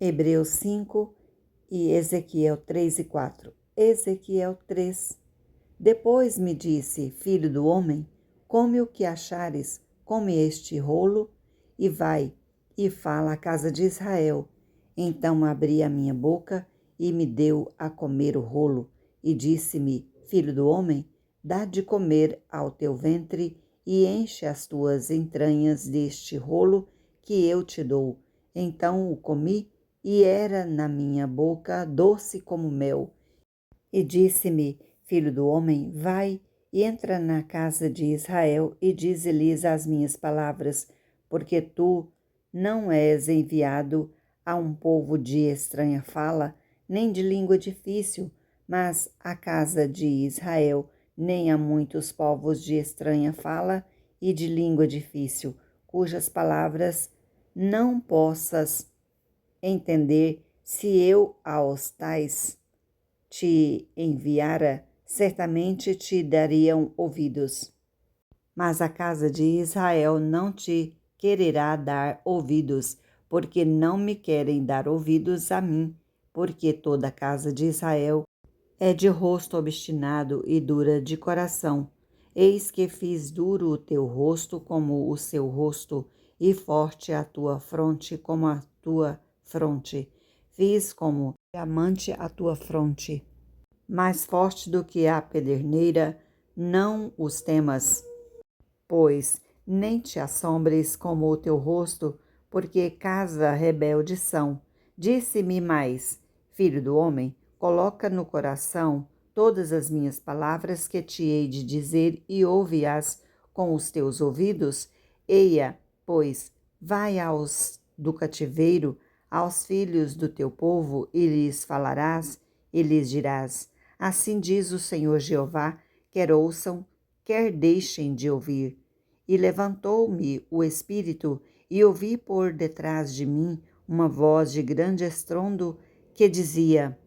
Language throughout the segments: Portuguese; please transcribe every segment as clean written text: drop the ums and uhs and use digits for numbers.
Hebreus 5 e Ezequiel 3 e 4. Ezequiel 3. Depois me disse: Filho do homem, come o que achares, come este rolo, e vai, e fala à casa de Israel. Então abri a minha boca, e me deu a comer o rolo, e disse-me: Filho do homem, dá de comer ao teu ventre, e enche as tuas entranhas deste rolo que eu te dou. Então o comi, e era na minha boca doce como mel. E disse-me: Filho do homem, vai e entra na casa de Israel e dize-lhes as minhas palavras, porque tu não és enviado a um povo de estranha fala, nem de língua difícil, mas à casa de Israel, nem a muitos povos de estranha fala e de língua difícil, cujas palavras não possas entender. Se eu aos tais te enviara, certamente te dariam ouvidos. Mas a casa de Israel não te quererá dar ouvidos, porque não me querem dar ouvidos a mim, porque toda a casa de Israel é de rosto obstinado e dura de coração. Eis que fiz duro o teu rosto como o seu rosto, e forte a tua fronte como a tua fronte. Fiz como diamante a tua fronte. Mais forte do que a pederneira, não os temas, pois nem te assombres como o teu rosto, porque casa rebelde são. Disse-me mais: Filho do homem, coloca no coração todas as minhas palavras que te hei de dizer e ouve-as com os teus ouvidos. Eia, pois, vai aos do cativeiro, aos filhos do teu povo, e lhes falarás, e lhes dirás: Assim diz o Senhor Jeová, quer ouçam, quer deixem de ouvir. E levantou-me o espírito, e ouvi por detrás de mim uma voz de grande estrondo que dizia: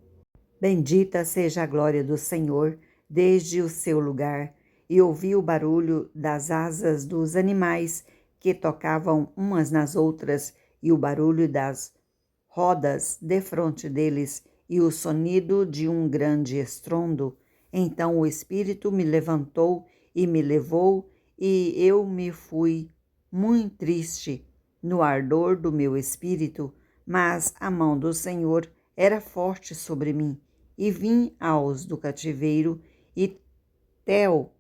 Bendita seja a glória do Senhor desde o seu lugar. E ouvi o barulho das asas dos animais que tocavam umas nas outras, e o barulho das rodas defronte deles, e o sonido de um grande estrondo. Então o Espírito me levantou e me levou, e eu me fui muito triste no ardor do meu espírito, mas a mão do Senhor era forte sobre mim, e vim aos do cativeiro, e Tel,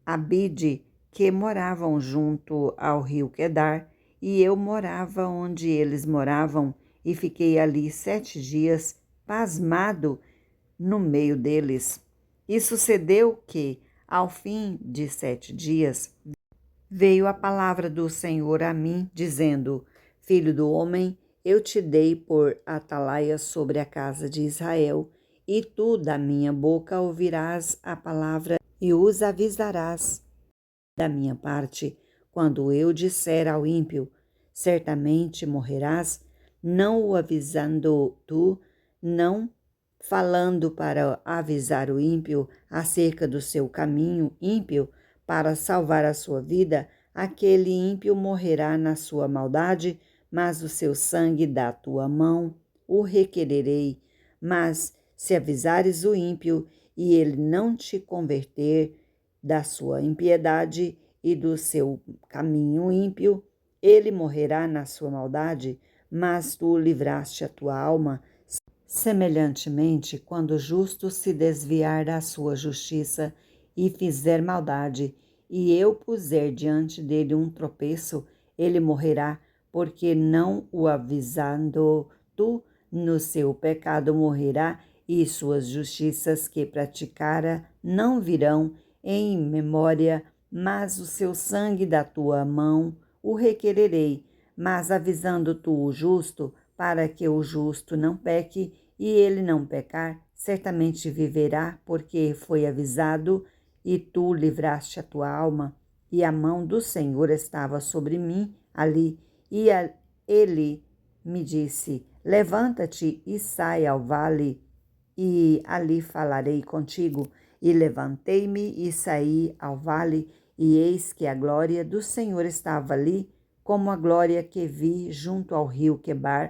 Abide, que moravam junto ao rio Quedar, e eu morava onde eles moravam, e fiquei ali 7 dias, pasmado no meio deles. E sucedeu que, ao fim de 7 dias, veio a palavra do Senhor a mim, dizendo: Filho do homem, eu te dei por atalaia sobre a casa de Israel, e tu da minha boca ouvirás a palavra e os avisarás da minha parte, quando eu disser ao ímpio: certamente morrerás, não o avisando tu, não falando para avisar o ímpio acerca do seu caminho ímpio, para salvar a sua vida, aquele ímpio morrerá na sua maldade, mas o seu sangue da tua mão o requererei. Mas se avisares o ímpio e ele não te converter da sua impiedade e do seu caminho ímpio, ele morrerá na sua maldade, mas tu livraste a tua alma. Semelhantemente, quando o justo se desviar da sua justiça e fizer maldade, e eu puser diante dele um tropeço, ele morrerá, porque não o avisando tu no seu pecado morrerá, e suas justiças que praticara não virão em memória, mas o seu sangue da tua mão o requererei. Mas avisando tu o justo, para que o justo não peque, e ele não pecar, certamente viverá, porque foi avisado, e tu livraste a tua alma. E a mão do Senhor estava sobre mim ali, e ele me disse: levanta-te e sai ao vale, e ali falarei contigo. E levantei-me e saí ao vale, e eis que a glória do Senhor estava ali, como a glória que vi junto ao rio Quebar,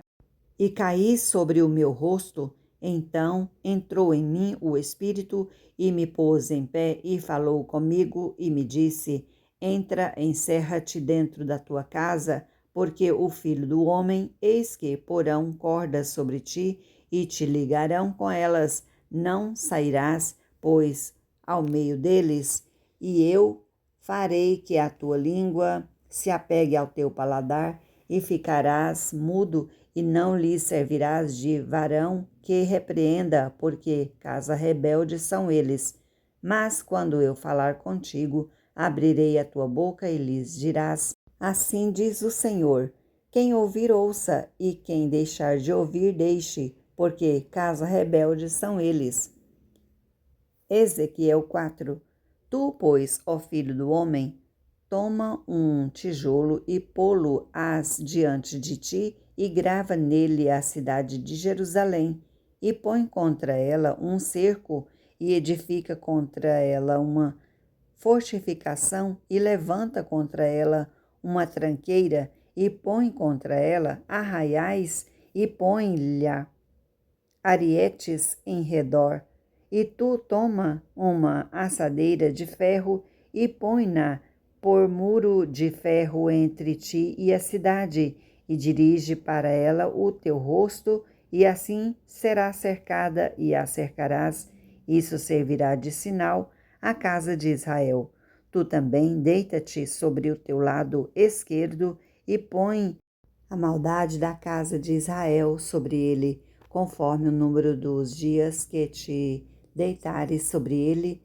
e caí sobre o meu rosto. Então entrou em mim o Espírito e me pôs em pé e falou comigo e me disse: Entra, encerra-te dentro da tua casa, porque o Filho do Homem, eis que porão cordas sobre ti e te ligarão com elas. Não sairás, pois, ao meio deles, e eu farei que a tua língua se apegue ao teu paladar e ficarás mudo e não lhe servirás de varão que repreenda, porque casa rebelde são eles. Mas quando eu falar contigo, abrirei a tua boca e lhes dirás: Assim diz o Senhor. Quem ouvir, ouça, e quem deixar de ouvir, deixe, porque casa rebelde são eles. Ezequiel 4. Tu, pois, ó filho do homem, toma um tijolo e pô-lo-ás diante de ti, e grava nele a cidade de Jerusalém, e põe contra ela um cerco, e edifica contra ela uma fortificação, e levanta contra ela uma tranqueira, e põe contra ela arraiais, e põe-lhe arietes em redor. E tu toma uma assadeira de ferro e põe-na por muro de ferro entre ti e a cidade, e dirige para ela o teu rosto, e assim será cercada e a cercarás. Isso servirá de sinal à casa de Israel. Tu também deita-te sobre o teu lado esquerdo e põe a maldade da casa de Israel sobre ele, conforme o número dos dias que te deitares sobre ele,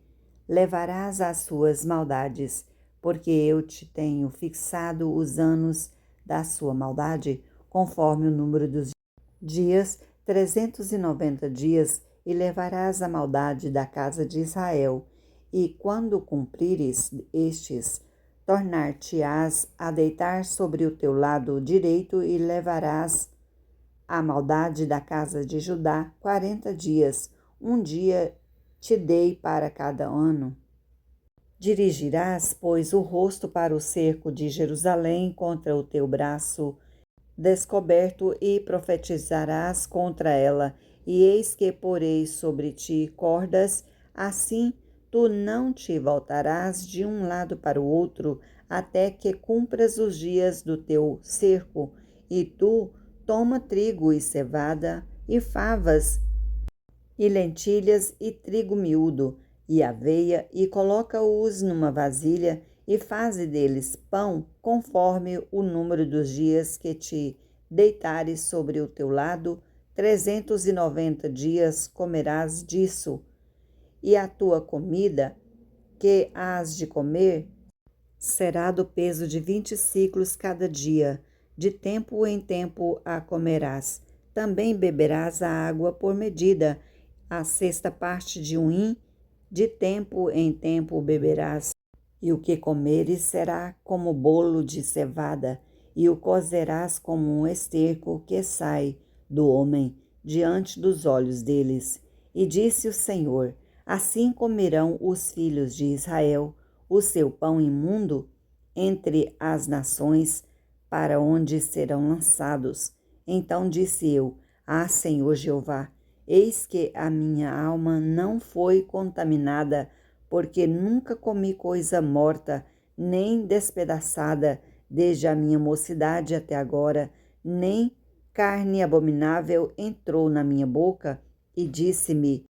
levarás as suas maldades, porque eu te tenho fixado os anos da sua maldade, conforme o número dos dias, 390 dias, e levarás a maldade da casa de Israel. E quando cumprires estes, tornar-te-ás a deitar sobre o teu lado direito e levarás a maldade da casa de Judá 40 dias. Um dia te dei para cada ano. Dirigirás, pois, o rosto para o cerco de Jerusalém contra o teu braço descoberto e profetizarás contra ela, e eis que porei sobre ti cordas, assim tu não te voltarás de um lado para o outro, até que cumpras os dias do teu cerco, e tu toma trigo e cevada, e favas, e lentilhas, e trigo miúdo, e aveia, e coloca-os numa vasilha, e faze deles pão, conforme o número dos dias que te deitares sobre o teu lado, 390 dias comerás disso. E a tua comida, que hás de comer, será do peso de 20 ciclos cada dia, de tempo em tempo a comerás. Também beberás a água por medida, a sexta parte de um hin, de tempo em tempo beberás. E o que comeres será como bolo de cevada, e o cozerás como um esterco que sai do homem diante dos olhos deles. E disse o Senhor: Assim comerão os filhos de Israel o seu pão imundo entre as nações, para onde serão lançados. Então disse eu: Senhor Jeová, eis que a minha alma não foi contaminada, porque nunca comi coisa morta, nem despedaçada, desde a minha mocidade até agora, nem carne abominável entrou na minha boca. E disse-me: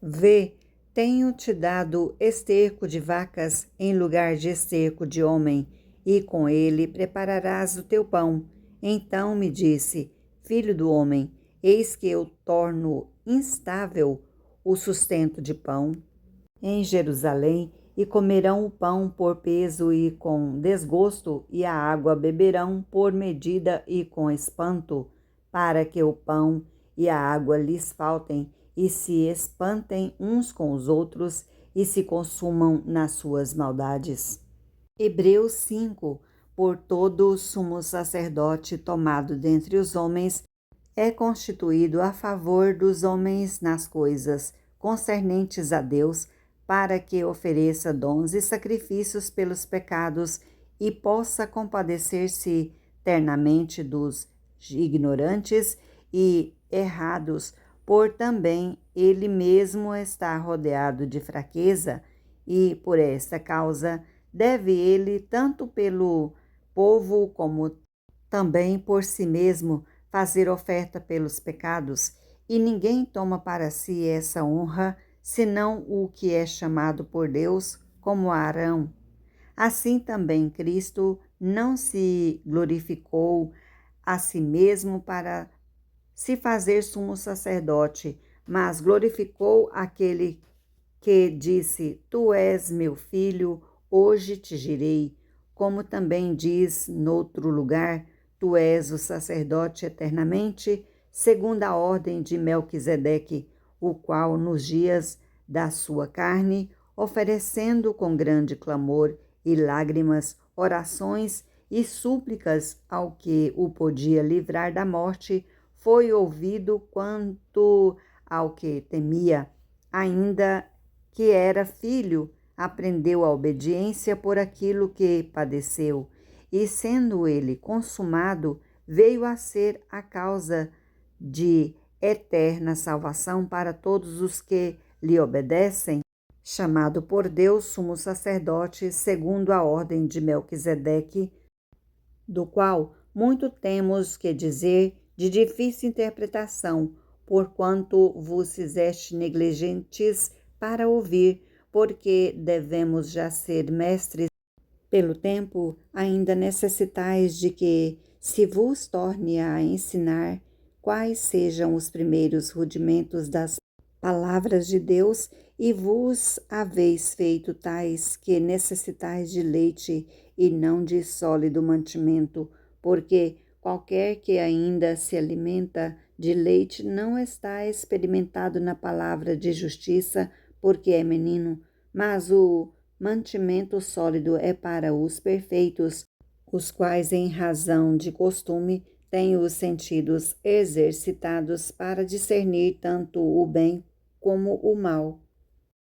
Vê, tenho-te dado esterco de vacas em lugar de esterco de homem, e com ele prepararás o teu pão. Então me disse: Filho do homem, eis que eu torno instável o sustento de pão em Jerusalém, e comerão o pão por peso e com desgosto, e a água beberão por medida e com espanto, para que o pão e a água lhes faltem, e se espantem uns com os outros, e se consumam nas suas maldades. Hebreus 5. Por todo o sumo sacerdote tomado dentre os homens é constituído a favor dos homens nas coisas concernentes a Deus, para que ofereça dons e sacrifícios pelos pecados e possa compadecer-se ternamente dos ignorantes e errados, por também ele mesmo estar rodeado de fraqueza, e por esta causa deve ele, tanto pelo povo como também por si mesmo, fazer oferta pelos pecados, e ninguém toma para si essa honra, senão o que é chamado por Deus, como Arão. Assim também Cristo não se glorificou a si mesmo para se fazer sumo sacerdote, mas glorificou aquele que disse: Tu és meu filho, hoje te gerei. Como também diz noutro lugar: Tu és o sacerdote eternamente, segundo a ordem de Melquisedeque, o qual nos dias da sua carne, oferecendo com grande clamor e lágrimas, orações e súplicas ao que o podia livrar da morte, foi ouvido quanto ao que temia, ainda que era filho, aprendeu a obediência por aquilo que padeceu, e sendo ele consumado, veio a ser a causa de eterna salvação para todos os que lhe obedecem, chamado por Deus sumo sacerdote segundo a ordem de Melquisedeque, do qual muito temos que dizer de difícil interpretação, porquanto vos fizeste negligentes para ouvir, porque devemos já ser mestres pelo tempo, ainda necessitais de que se vos torne a ensinar quais sejam os primeiros rudimentos das palavras de Deus, e vos haveis feito tais que necessitais de leite e não de sólido mantimento, porque qualquer que ainda se alimenta de leite não está experimentado na palavra de justiça, porque é menino, mas o mantimento sólido é para os perfeitos, os quais, em razão de costume, têm os sentidos exercitados para discernir tanto o bem como o mal.